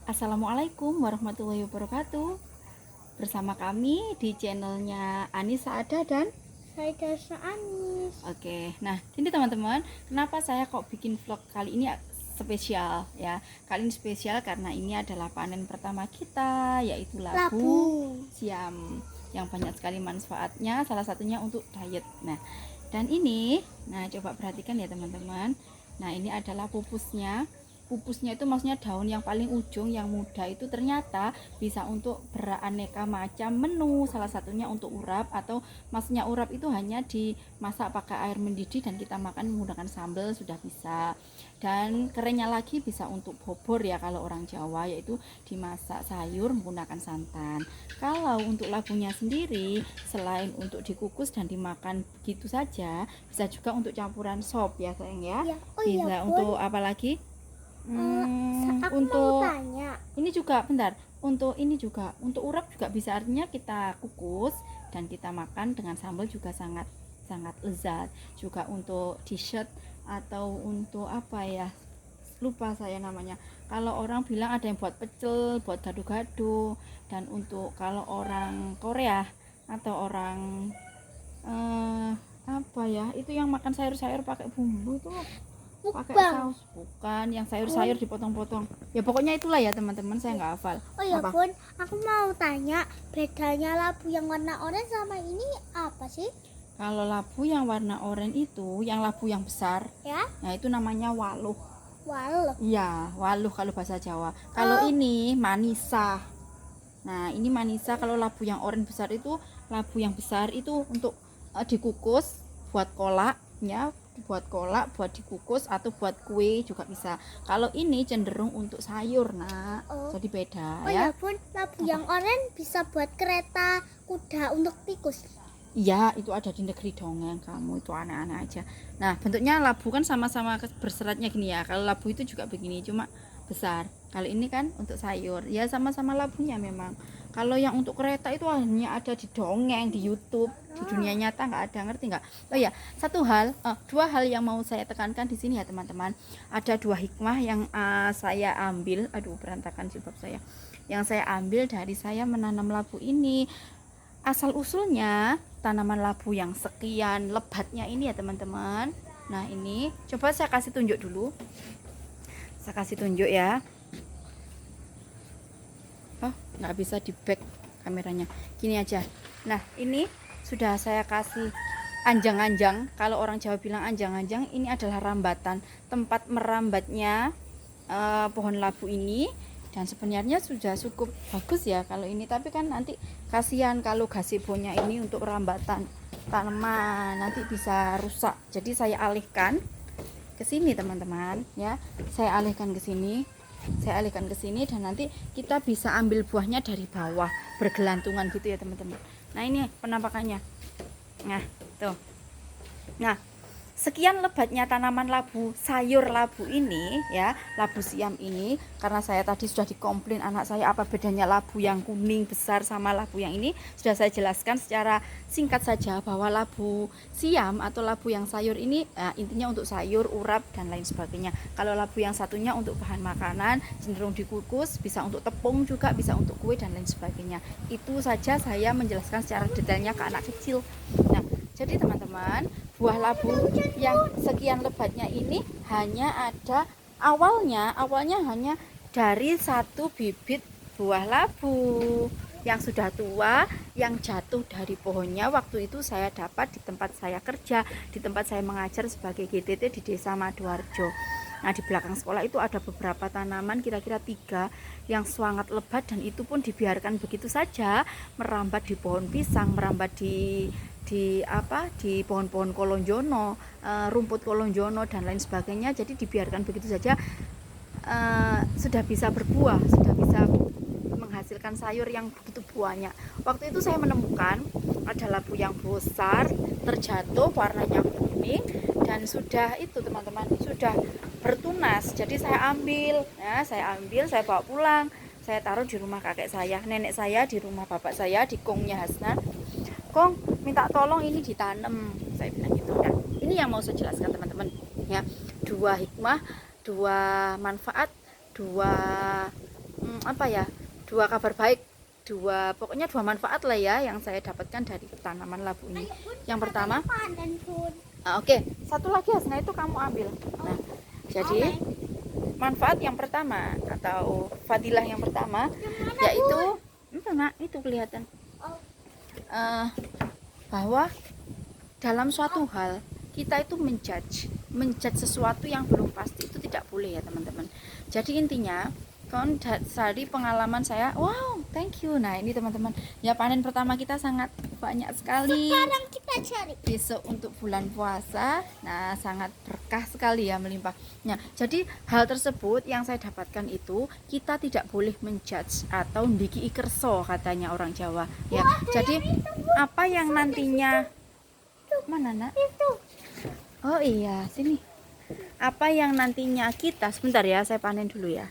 Assalamualaikum warahmatullahi wabarakatuh. Bersama kami di channelnya Anissa Ada dan Saya Anis. Oke, nah ini teman-teman, kenapa saya kok bikin vlog kali ini spesial ya? Kali ini spesial karena ini adalah panen pertama kita, yaitu labu siam yang banyak sekali manfaatnya. Salah satunya untuk diet. Nah, dan ini, coba perhatikan ya teman-teman. Nah, ini adalah pupusnya. Pupusnya itu maksudnya daun yang paling ujung yang muda itu ternyata bisa untuk beraneka macam menu, salah satunya untuk urap, atau maksudnya urap itu hanya dimasak pakai air mendidih dan kita makan menggunakan sambal sudah bisa. Dan kerennya lagi bisa untuk bobor ya kalau orang Jawa, yaitu dimasak sayur menggunakan santan. Kalau untuk labunya sendiri, selain untuk dikukus dan dimakan begitu saja, bisa juga untuk campuran sop ya sayang ya. Bisa untuk apa lagi? Aku Untuk mau tanya. ini juga bentar, untuk ini juga untuk urap juga bisa, artinya kita kukus dan kita makan dengan sambal juga sangat sangat lezat. Juga untuk dessert atau untuk apa ya, lupa saya namanya. Kalau orang bilang ada yang buat pecel, buat gado-gado. Dan untuk kalau orang Korea atau orang apa ya, itu yang makan sayur-sayur pakai bumbu itu, pakai saus, bukan yang sayur-sayur dipotong-potong ya, pokoknya itulah ya teman-teman, saya nggak hafal. Oh ya Apa? Bun, aku mau tanya bedanya labu yang warna oranye sama ini apa sih? Kalau labu yang warna oranye itu yang labu yang besar Ya, nah itu namanya waluh. waluh. Iya, waluh kalau bahasa Jawa. Kalau ini manisa. Nah, ini manisa. Kalau labu yang oranye besar itu, labu yang besar itu untuk dikukus buat kolak ya, buat kolak, buat dikukus atau buat kue juga bisa. Kalau ini cenderung untuk sayur, Nak. Jadi beda Oh ya. ya Bun, labu yang oranye bisa buat kereta kuda untuk tikus. Iya, itu ada di negeri dongeng. Kamu itu aneh-aneh aja. Nah, bentuknya labu kan sama-sama berseratnya gini ya. Kalau labu itu juga begini, cuma besar. Kalau ini kan untuk sayur. Ya sama-sama labunya memang. Kalau yang untuk kereta itu hanya ada di dongeng, di YouTube. Di dunia nyata nggak ada, ngerti nggak? Oh ya, dua hal yang mau saya tekankan di sini ya teman-teman. Ada dua hikmah yang saya ambil. Aduh, berantakan jilbab saya. Yang saya ambil dari saya menanam labu ini. Asal usulnya tanaman labu yang sekian lebatnya ini ya teman-teman. Nah, ini coba saya kasih tunjuk dulu. Saya kasih tunjuk ya. Oh, nggak bisa di back kameranya. Gini aja. Nah, ini sudah saya kasih anjang-anjang. Kalau orang Jawa bilang anjang-anjang, ini adalah rambatan, tempat merambatnya pohon labu ini. Dan sebenarnya sudah cukup bagus ya kalau ini, tapi kan nanti kasihan kalau gazebonya ini untuk rambatan tanaman nanti bisa rusak. Jadi saya alihkan ke sini teman-teman ya. Saya alihkan ke sini dan nanti kita bisa ambil buahnya dari bawah bergelantungan gitu ya teman-teman. Nah, ini penampakannya. Nah, tuh. Nah, sekian lebatnya tanaman labu, sayur labu ini ya, labu siam ini, karena saya tadi sudah dikomplain anak saya apa bedanya labu yang kuning besar sama labu yang ini, sudah saya jelaskan secara singkat saja bahwa labu siam atau labu yang sayur ini intinya untuk sayur, urap dan lain sebagainya. Kalau labu yang satunya untuk bahan makanan, cenderung dikukus, bisa untuk tepung juga, bisa untuk kue dan lain sebagainya. Itu saja saya menjelaskan secara detailnya ke anak kecil. Nah, jadi teman-teman, buah labu yang sekian lebatnya ini hanya ada awalnya hanya dari satu bibit buah labu yang sudah tua, yang jatuh dari pohonnya. Waktu itu saya dapat di tempat saya kerja, di tempat saya mengajar sebagai GTT di Desa Maduarjo. Nah, di belakang sekolah itu ada beberapa tanaman, kira-kira 3 yang sangat lebat, dan itu pun dibiarkan begitu saja merambat di pohon pisang, merambat di pohon-pohon kolonjono, rumput kolonjono dan lain sebagainya. Jadi dibiarkan begitu saja, sudah bisa berbuah, sudah bisa menghasilkan sayur yang begitu banyak. Waktu itu saya menemukan ada labu yang besar terjatuh warnanya kuning dan sudah itu teman-teman, sudah bertunas. Jadi saya ambil, saya bawa pulang, saya taruh di rumah kakek saya, nenek saya, di rumah bapak saya di Kongnya Hasnan. Kong, minta tolong ini ditanam, saya bilang gitu. Nah, ini yang mau saya jelaskan teman-teman ya, dua hikmah, dua manfaat, dua apa ya, dua kabar baik, pokoknya dua manfaat lah ya yang saya dapatkan dari tanaman labu ini. Yang pertama, panen Bun. oke, satu lagi Hasna itu kamu ambil. Nah, jadi manfaat yang pertama atau fadilah yang pertama yaitu itu nak, itu kelihatan bahwa dalam suatu hal kita itu menjudge sesuatu yang belum pasti itu tidak boleh ya teman-teman. Jadi intinya kan dari pengalaman saya, wow, thank you. Nah ini teman-teman, ya panen pertama kita sangat banyak sekali. Sekarang kita cari. Besok untuk bulan puasa, nah sangat berkah sekali ya, melimpah. Nah jadi hal tersebut yang saya dapatkan itu, kita tidak boleh menjudge atau ndiki ikerso katanya orang Jawa ya. Jadi apa yang nantinya mana nak? Itu. Oh iya, sini. Apa yang nantinya kita, sebentar ya, saya panen dulu ya.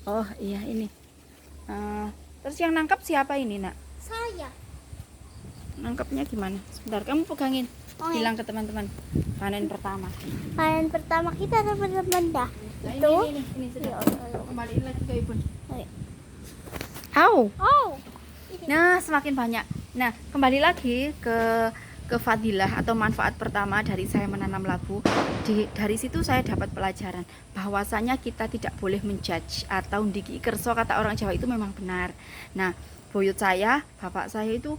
Oh iya ini. Terus yang nangkap siapa ini nak? Saya. Nangkapnya gimana? Sebentar, kamu pegangin. Oh, iya. Bilang ke teman-teman. Panen pertama. Panen pertama kita teman-teman dah. Nah, Itu. ini sudah. Kembaliin lagi ke ibu. Ayo. Au. Oh. Nah, semakin banyak. Nah, kembali lagi ke fadilah atau manfaat pertama dari saya menanam labu. Dari situ saya dapat pelajaran bahwasanya kita tidak boleh menjudge atau ndiki kerso kata orang Jawa itu memang benar. Nah, buyut saya, bapak saya itu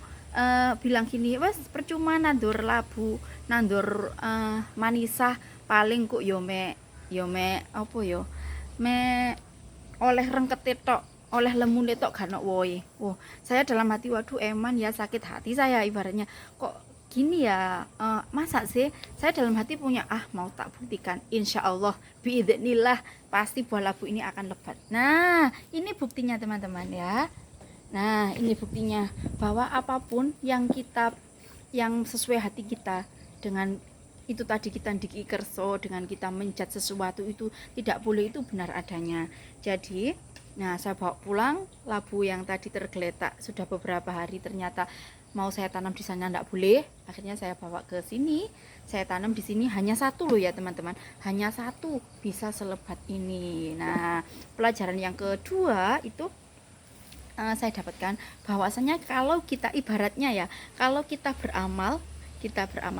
bilang gini, wes percuma nandur labu, nandur manisah paling kok yome apa yo me oleh rengket tok, oleh lemune tok gak ono woe. Saya dalam hati, waduh eman ya, sakit hati saya ibaratnya. Kok gini ya, masa sih? Saya dalam hati punya, mau tak buktikan, insya Allah biidznillah pasti buah labu ini akan lebat. Nah ini buktinya teman-teman ya. Nah ini buktinya bahwa apapun yang sesuai hati kita, dengan itu tadi kita ndiki kerso, dengan kita menjat sesuatu itu tidak boleh, itu benar adanya. Jadi nah saya bawa pulang labu yang tadi tergeletak sudah beberapa hari, ternyata mau saya tanam di sana enggak boleh. Akhirnya saya bawa ke sini, saya tanam di sini, hanya satu loh ya teman-teman, hanya satu bisa selebat ini. Nah pelajaran yang kedua itu saya dapatkan bahwasanya kalau kita ibaratnya ya, kalau kita beramal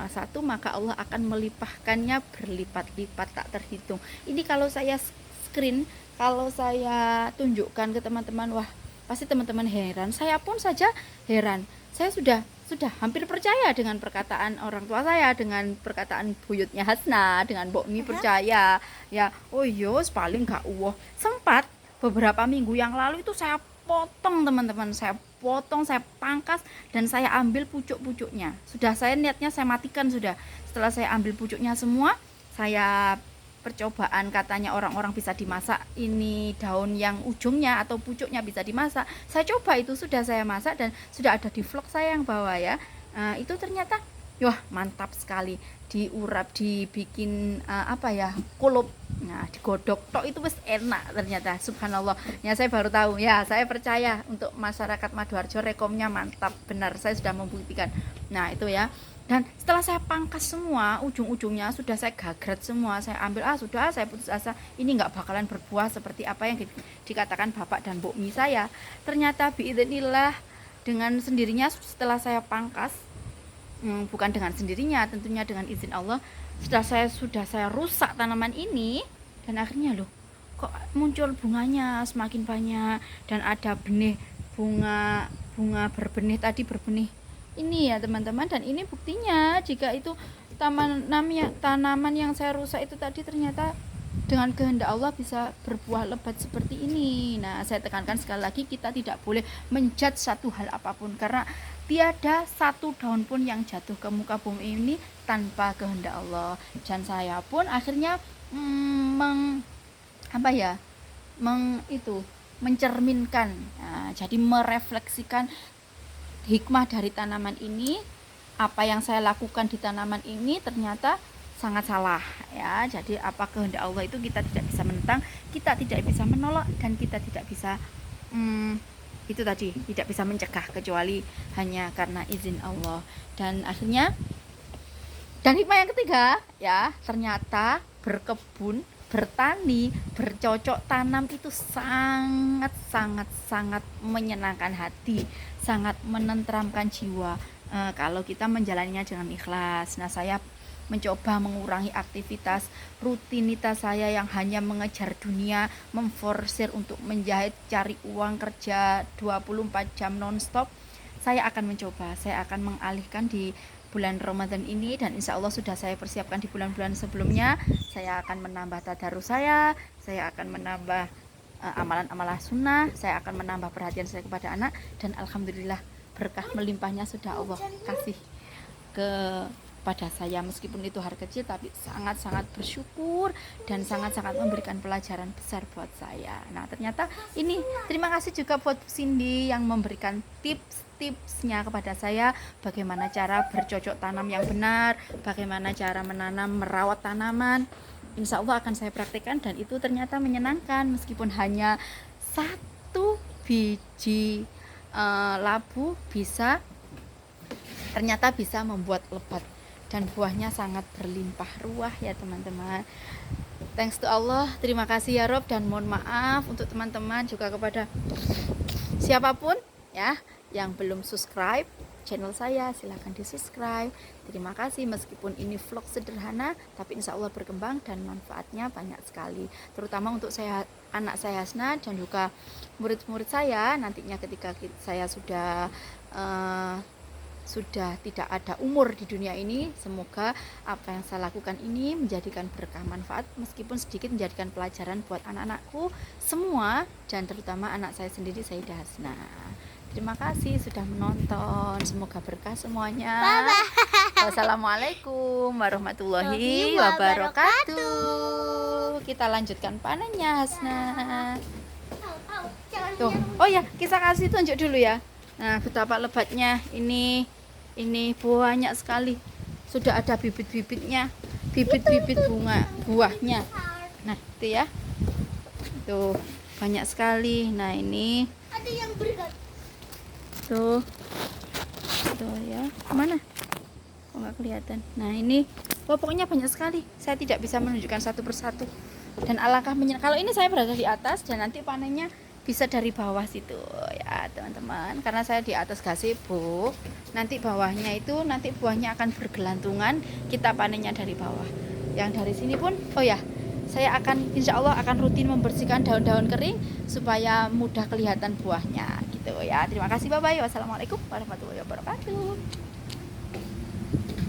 satu, maka Allah akan melimpahkannya berlipat-lipat tak terhitung. Ini kalau saya screen, kalau saya tunjukkan ke teman-teman, wah pasti teman-teman heran, saya pun saja heran. Saya sudah hampir percaya dengan perkataan orang tua saya, dengan perkataan buyutnya Hasna, dengan Mbok Mi percaya ya. Oh yos paling gak uwoh. Sempat beberapa minggu yang lalu itu saya potong teman-teman, saya potong, saya pangkas, dan saya ambil pucuk-pucuknya. Sudah saya niatnya saya matikan sudah. Setelah saya ambil pucuknya semua, saya percobaan, katanya orang-orang bisa dimasak, ini daun yang ujungnya atau pucuknya bisa dimasak. Saya coba, itu sudah saya masak dan sudah ada di vlog saya yang bawah ya. Itu ternyata wah mantap sekali, diurap, dibikin kulup, nah digodok tok itu wis enak ternyata, subhanallah ya. Saya baru tahu ya, saya percaya untuk masyarakat Madoarjo rekomnya mantap benar, saya sudah membuktikan. Nah itu ya. Dan setelah saya pangkas semua, ujung-ujungnya sudah saya gagrat semua, saya ambil, saya putus asa, ini nggak bakalan berbuah seperti apa yang dikatakan bapak dan Mbok Mi saya. Ternyata biidznillah dengan sendirinya setelah saya pangkas, bukan dengan sendirinya, tentunya dengan izin Allah, sudah saya rusak tanaman ini, dan akhirnya loh kok muncul bunganya semakin banyak, dan ada benih bunga berbenih tadi, berbenih ini ya teman-teman. Dan ini buktinya jika itu tanaman yang saya rusak itu tadi ternyata dengan kehendak Allah bisa berbuah lebat seperti ini. Nah saya tekankan sekali lagi, kita tidak boleh menjudge satu hal apapun, karena tiada satu daun pun yang jatuh ke muka bumi ini tanpa kehendak Allah. Dan saya pun akhirnya mencerminkan, jadi merefleksikan hikmah dari tanaman ini. Apa yang saya lakukan di tanaman ini ternyata sangat salah ya. Jadi apa kehendak Allah itu kita tidak bisa menentang, kita tidak bisa menolak, dan kita tidak bisa itu tadi, tidak bisa mencegah, kecuali hanya karena izin Allah. Dan akhirnya, dan hikmah yang ketiga ya, ternyata berkebun bertani, bercocok tanam itu sangat menyenangkan hati, sangat menenteramkan jiwa kalau kita menjalaninya dengan ikhlas. Nah, saya mencoba mengurangi aktivitas rutinitas saya yang hanya mengejar dunia, memforsir untuk menjahit, cari uang, kerja 24 jam nonstop. Saya akan mencoba, saya akan mengalihkan di bulan Ramadan ini, dan insya Allah sudah saya persiapkan di bulan-bulan sebelumnya. Saya akan menambah tadarus saya akan menambah amalan-amalan sunnah, saya akan menambah perhatian saya kepada anak, dan alhamdulillah berkah melimpahnya sudah Allah kasih kepada saya. Meskipun itu hal kecil, tapi sangat-sangat bersyukur dan sangat-sangat memberikan pelajaran besar buat saya. Nah, ternyata ini terima kasih juga buat Bu Cindy yang memberikan tipsnya kepada saya, bagaimana cara bercocok tanam yang benar, bagaimana cara menanam, merawat tanaman. Insya Allah akan saya praktekkan, dan itu ternyata menyenangkan. Meskipun hanya 1 biji labu ternyata bisa membuat lebat, dan buahnya sangat berlimpah ruah ya teman-teman. Thanks to Allah, terima kasih ya Rob, dan mohon maaf untuk teman-teman juga kepada siapapun ya yang belum subscribe channel saya, silahkan di subscribe. Terima kasih, meskipun ini vlog sederhana tapi insya Allah berkembang dan manfaatnya banyak sekali, terutama untuk saya, anak saya Hasna, dan juga murid-murid saya nantinya ketika saya sudah tidak ada umur di dunia ini. Semoga apa yang saya lakukan ini menjadikan berkah manfaat, meskipun sedikit menjadikan pelajaran buat anak-anakku semua, dan terutama anak saya sendiri, Sayyidah Hasna. Terima kasih sudah menonton, semoga berkah semuanya. Wassalamualaikum warahmatullahi wabarakatuh. Kita lanjutkan panennya Hasna. Tuh, oh ya, kita kasih tunjuk dulu ya. Nah, betapa lebatnya ini banyak sekali. Sudah ada bibit-bibitnya, bibit-bibit buahnya. Nah, itu ya. Tuh, banyak sekali. Nah, ini Ada yang berat. tuh ya. Mana? Kok nggak kelihatan? Nah, ini pokoknya banyak sekali. Saya tidak bisa menunjukkan satu persatu. Dan alangkah menyenangkan. Kalau ini saya berada di atas, dan nanti panennya bisa dari bawah situ ya teman-teman, karena saya di atas gazebo, nanti bawahnya itu nanti buahnya akan bergelantungan, kita panennya dari bawah. Yang dari sini pun, oh ya, saya akan insya Allah akan rutin membersihkan daun-daun kering supaya mudah kelihatan buahnya gitu ya. Terima kasih, bye bye, wassalamualaikum warahmatullahi wabarakatuh.